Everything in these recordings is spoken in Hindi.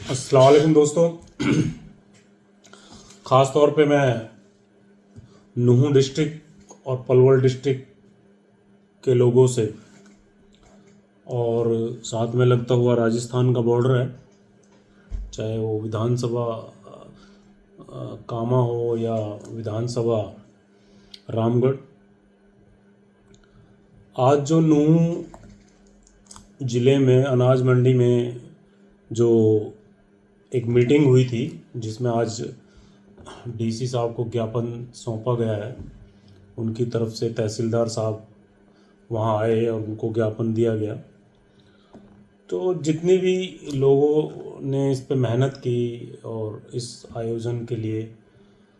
अस्सलाम वालेकुम दोस्तों। ख़ास तौर पे मैं नूहू डिस्ट्रिक्ट और पलवल डिस्ट्रिक्ट के लोगों से और साथ में लगता हुआ राजस्थान का बॉर्डर है, चाहे वो विधानसभा कामा हो या विधानसभा रामगढ़। आज जो नूहू ज़िले में अनाज मंडी में जो एक मीटिंग हुई थी, जिसमें आज डीसी साहब को ज्ञापन सौंपा गया है, उनकी तरफ से तहसीलदार साहब वहाँ आए और उनको ज्ञापन दिया गया। तो जितनी भी लोगों ने इस पे मेहनत की और इस आयोजन के लिए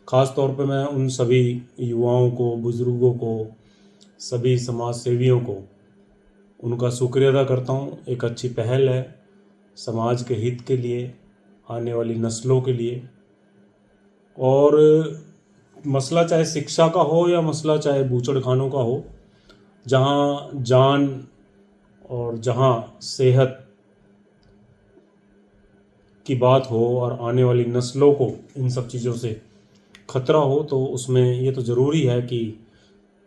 ख़ास तौर पे मैं उन सभी युवाओं को, बुज़ुर्गों को, सभी समाज सेवियों को उनका शुक्रिया अदा करता हूँ। एक अच्छी पहल है समाज के हित के लिए, आने वाली नस्लों के लिए। और मसला चाहे शिक्षा का हो या मसला चाहे बूचड़खानों का हो, जहाँ जान और जहाँ सेहत की बात हो और आने वाली नस्लों को इन सब चीज़ों से खतरा हो, तो उसमें ये तो ज़रूरी है कि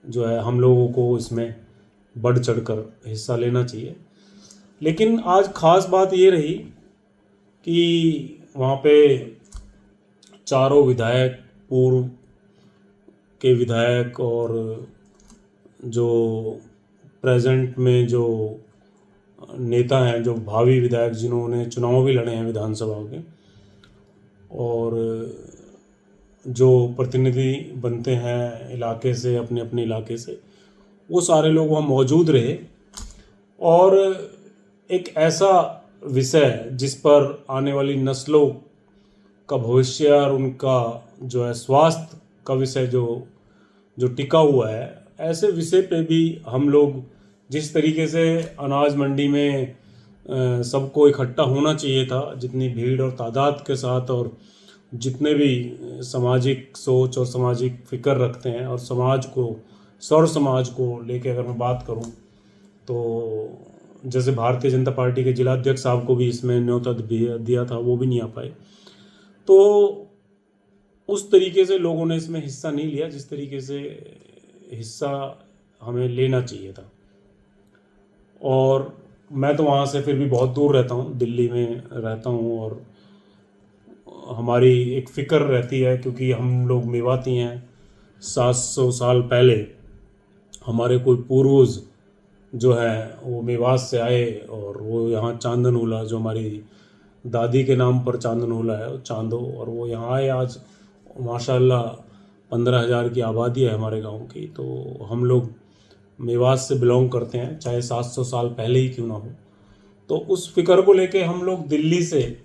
जो है हम लोगों को इसमें बढ़ चढ़कर हिस्सा लेना चाहिए। लेकिन आज ख़ास बात ये रही कि वहाँ पे चारों विधायक, पूर्व के विधायक और जो प्रेजेंट में जो नेता हैं, जो भावी विधायक जिन्होंने चुनाव भी लड़े हैं विधानसभा के, और जो प्रतिनिधि बनते हैं इलाके से, अपने अपने इलाके से, वो सारे लोग वहाँ मौजूद रहे। और एक ऐसा विषय जिस पर आने वाली नस्लों का भविष्य और उनका जो है स्वास्थ्य का विषय जो टिका हुआ है, ऐसे विषय पे भी हम लोग जिस तरीके से अनाज मंडी में सबको इकट्ठा होना चाहिए था, जितनी भीड़ और तादाद के साथ, और जितने भी सामाजिक सोच और सामाजिक फ़िक्र रखते हैं और समाज को, सर्व समाज को लेके अगर मैं बात करूं, तो जैसे भारतीय जनता पार्टी के जिलाध्यक्ष साहब को भी इसमें न्योता दिया था, वो भी नहीं आ पाए। तो उस तरीके से लोगों ने इसमें हिस्सा नहीं लिया जिस तरीके से हिस्सा हमें लेना चाहिए था। और मैं तो वहाँ से फिर भी बहुत दूर रहता हूँ, दिल्ली में रहता हूँ, और हमारी एक फ़िक्र रहती है क्योंकि हम लोग मेवाती हैं। 700 साल पहले हमारे कोई पूर्वज जो है वो मेवात से आए और वो यहाँ चांदनोला, जो हमारी दादी के नाम पर चांदनोला है, चांदो, और वो यहाँ आए। आज माशाल्लाह 15,000 की आबादी है हमारे गांव की। तो हम लोग मेवात से बिलोंग करते हैं, चाहे 700 साल पहले ही क्यों ना हो। तो उस फिक्र को लेके हम लोग दिल्ली से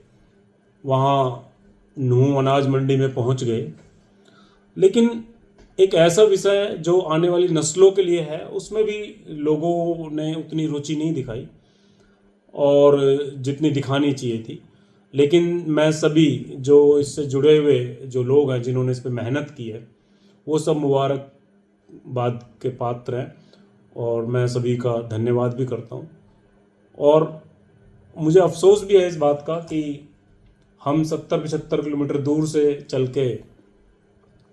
वहाँ नूहू अनाज मंडी में पहुँच गए। लेकिन एक ऐसा विषय जो आने वाली नस्लों के लिए है, उसमें भी लोगों ने उतनी रुचि नहीं दिखाई और जितनी दिखानी चाहिए थी। लेकिन मैं सभी जो इससे जुड़े हुए जो लोग हैं, जिन्होंने इस पर मेहनत की है, वो सब मुबारकबाद के पात्र हैं और मैं सभी का धन्यवाद भी करता हूँ। और मुझे अफसोस भी है इस बात का कि हम 70-75 किलोमीटर दूर से चल के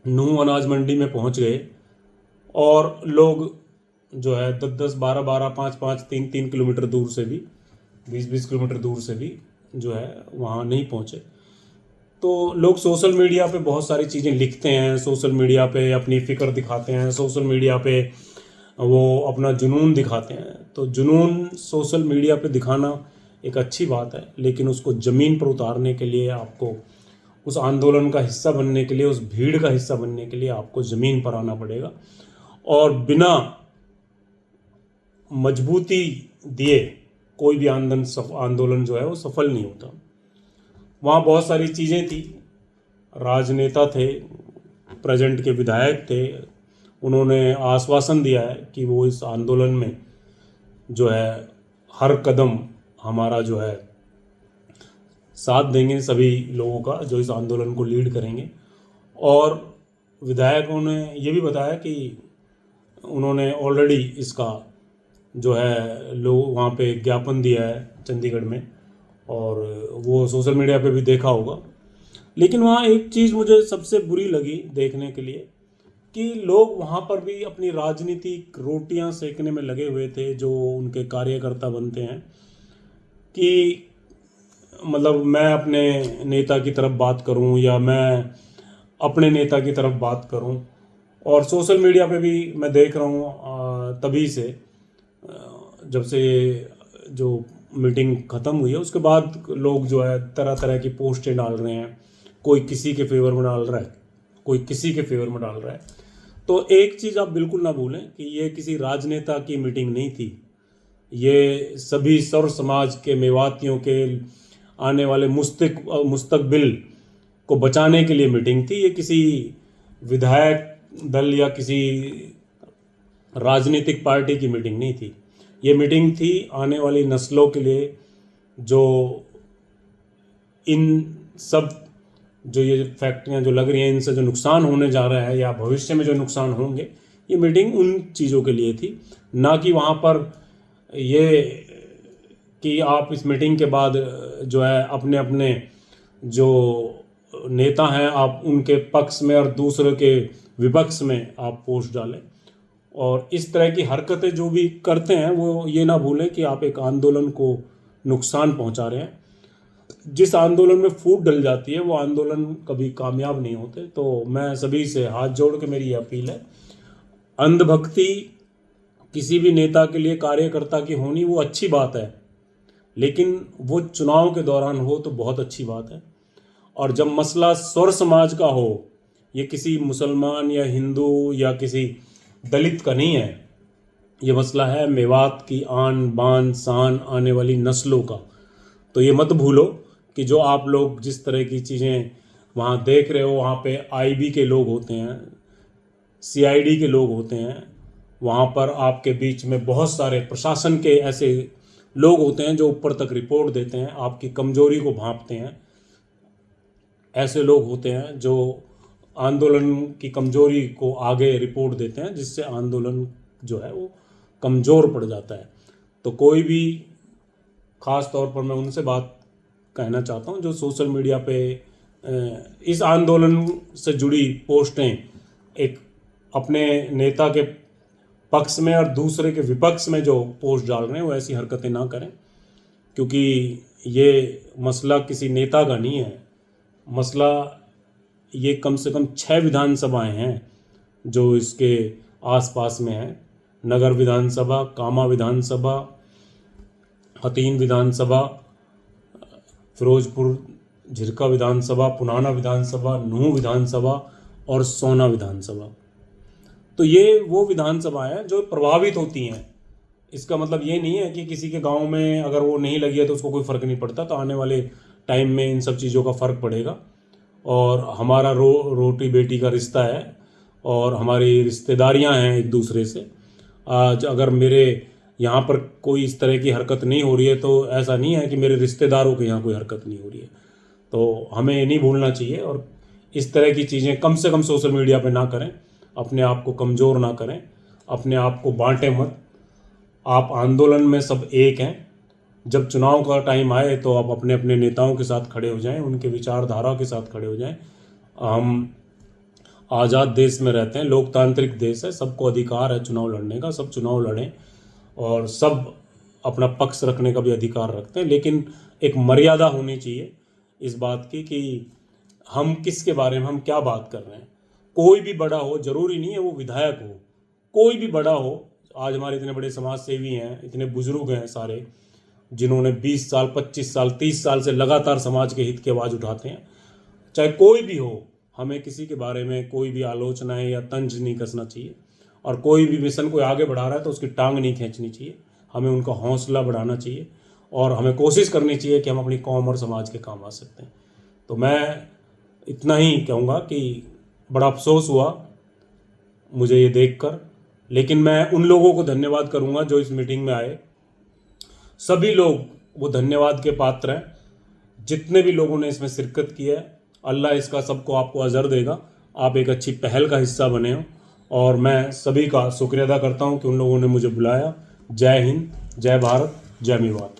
नूहू अनाज मंडी में पहुंच गए और लोग जो है 10-10, 12-12, 5-5, 3-3 किलोमीटर दूर से भी, 20-20 किलोमीटर दूर से भी जो है वहाँ नहीं पहुँचे। तो लोग सोशल मीडिया पे बहुत सारी चीज़ें लिखते हैं, सोशल मीडिया पे अपनी फ़िक्र दिखाते हैं, सोशल मीडिया पे वो अपना जुनून दिखाते हैं। तो जुनून सोशल मीडिया पे दिखाना एक अच्छी बात है, लेकिन उसको ज़मीन पर उतारने के लिए आपको, उस आंदोलन का हिस्सा बनने के लिए, उस भीड़ का हिस्सा बनने के लिए आपको ज़मीन पर आना पड़ेगा। और बिना मजबूती दिए कोई भी आंदोलन जो है वो सफल नहीं होता। वहाँ बहुत सारी चीज़ें थी, राजनेता थे, प्रेजेंट के विधायक थे, उन्होंने आश्वासन दिया है कि वो इस आंदोलन में जो है हर कदम हमारा जो है साथ देंगे, सभी लोगों का जो इस आंदोलन को लीड करेंगे। और विधायकों ने ये भी बताया कि उन्होंने ऑलरेडी इसका जो है लोग वहाँ पे ज्ञापन दिया है चंडीगढ़ में, और वो सोशल मीडिया पे भी देखा होगा। लेकिन वहाँ एक चीज़ मुझे सबसे बुरी लगी देखने के लिए कि लोग वहाँ पर भी अपनी राजनीतिक रोटियां सेकने में लगे हुए थे, जो उनके कार्यकर्ता बनते हैं, कि मतलब मैं अपने नेता की तरफ बात करूं या मैं अपने नेता की तरफ बात करूं। और सोशल मीडिया पे भी मैं देख रहा हूं तभी से जब से जो मीटिंग ख़त्म हुई है उसके बाद लोग जो है तरह तरह की पोस्टें डाल रहे हैं, कोई किसी के फेवर में डाल रहा है, कोई किसी के फेवर में डाल रहा है। तो एक चीज़ आप बिल्कुल ना भूलें कि ये किसी राजनेता की मीटिंग नहीं थी, ये सभी सर्व समाज के मेवातियों के आने वाले मुस्तकबिल को बचाने के लिए मीटिंग थी। ये किसी विधायक दल या किसी राजनीतिक पार्टी की मीटिंग नहीं थी। ये मीटिंग थी आने वाली नस्लों के लिए, जो इन सब जो ये फैक्ट्रियां जो लग रही हैं इनसे जो नुकसान होने जा रहा है या भविष्य में जो नुकसान होंगे, ये मीटिंग उन चीज़ों के लिए थी, ना कि वहाँ पर ये कि आप इस मीटिंग के बाद जो है अपने अपने जो नेता हैं आप उनके पक्ष में और दूसरे के विपक्ष में आप पोस्ट डालें। और इस तरह की हरकतें जो भी करते हैं वो ये ना भूलें कि आप एक आंदोलन को नुकसान पहुंचा रहे हैं। जिस आंदोलन में फूट डल जाती है वो आंदोलन कभी कामयाब नहीं होते। तो मैं सभी से हाथ जोड़ के मेरी ये अपील है, अंधभक्ति किसी भी नेता के लिए कार्यकर्ता की होनी वो अच्छी बात है, लेकिन वो चुनाव के दौरान हो तो बहुत अच्छी बात है। और जब मसला स्वर समाज का हो, ये किसी मुसलमान या हिंदू या किसी दलित का नहीं है, ये मसला है मेवात की आन बान शान आने वाली नस्लों का। तो ये मत भूलो कि जो आप लोग जिस तरह की चीज़ें वहाँ देख रहे हो, वहाँ पे आईबी के लोग होते हैं, सीआईडी के लोग होते हैं, वहाँ पर आपके बीच में बहुत सारे प्रशासन के ऐसे लोग होते हैं जो ऊपर तक रिपोर्ट देते हैं, आपकी कमजोरी को भांपते हैं। ऐसे लोग होते हैं जो आंदोलन की कमजोरी को आगे रिपोर्ट देते हैं, जिससे आंदोलन जो है वो कमज़ोर पड़ जाता है। तो कोई भी, ख़ास तौर पर मैं उनसे बात कहना चाहता हूँ जो सोशल मीडिया पे इस आंदोलन से जुड़ी पोस्टें एक अपने नेता के पक्ष में और दूसरे के विपक्ष में जो पोस्ट डाल रहे हैं वो ऐसी हरकतें ना करें, क्योंकि ये मसला किसी नेता का नहीं है। मसला ये कम से कम 6 विधानसभाएं हैं जो इसके आसपास में हैं, नगर विधानसभा, कामा विधानसभा, हतीन विधानसभा, फिरोजपुर झिरका विधानसभा, पुनाना विधानसभा, नूह विधानसभा और सोना विधानसभा। तो ये वो विधानसभाएं हैं जो प्रभावित होती हैं। इसका मतलब ये नहीं है कि किसी के गांव में अगर वो नहीं लगी है तो उसको कोई फ़र्क नहीं पड़ता। तो आने वाले टाइम में इन सब चीज़ों का फ़र्क पड़ेगा। और हमारा रोटी बेटी का रिश्ता है और हमारी रिश्तेदारियां हैं एक दूसरे से। आज अगर मेरे यहाँ पर कोई इस तरह की हरकत नहीं हो रही है तो ऐसा नहीं है कि मेरे रिश्तेदारों के यहाँ कोई हरकत नहीं हो रही है। तो हमें ये नहीं भूलना चाहिए और इस तरह की चीज़ें कम से कम सोशल मीडिया पे ना करें, अपने आप को कमज़ोर ना करें, अपने आप को बांटें मत। आप आंदोलन में सब एक हैं। जब चुनाव का टाइम आए तो आप अपने अपने नेताओं के साथ खड़े हो जाएं, उनके विचारधारा के साथ खड़े हो जाएं। हम आज़ाद देश में रहते हैं, लोकतांत्रिक देश है, सबको अधिकार है चुनाव लड़ने का, सब चुनाव लड़ें और सब अपना पक्ष रखने का भी अधिकार रखते हैं। लेकिन एक मर्यादा होनी चाहिए इस बात की कि हम किसके बारे में, हम क्या बात कर रहे हैं। कोई भी बड़ा हो, ज़रूरी नहीं है वो विधायक हो, कोई भी बड़ा हो। आज हमारे इतने बड़े समाज सेवी हैं, इतने बुजुर्ग हैं सारे, जिन्होंने 20 साल, 25 साल, 30 साल से लगातार समाज के हित की आवाज़ उठाते हैं। चाहे कोई भी हो, हमें किसी के बारे में कोई भी आलोचनाएं या तंज नहीं कसना चाहिए। और कोई भी मिशन को आगे बढ़ा रहा है तो उसकी टांग नहीं खींचनी चाहिए। हमें उनका हौसला बढ़ाना चाहिए और हमें कोशिश करनी चाहिए कि हम अपनी कौम और समाज के काम आ सकते हैं। तो मैं इतना ही कहूँगा कि बड़ा अफसोस हुआ मुझे ये देखकर, लेकिन मैं उन लोगों को धन्यवाद करूँगा जो इस मीटिंग में आए। सभी लोग वो धन्यवाद के पात्र हैं, जितने भी लोगों ने इसमें शिरकत की है। अल्लाह इसका सबको आपको अजर देगा। आप एक अच्छी पहल का हिस्सा बने हो और मैं सभी का शुक्रिया अदा करता हूँ कि उन लोगों ने मुझे बुलाया। जय हिंद, जय भारत, जय मेवात।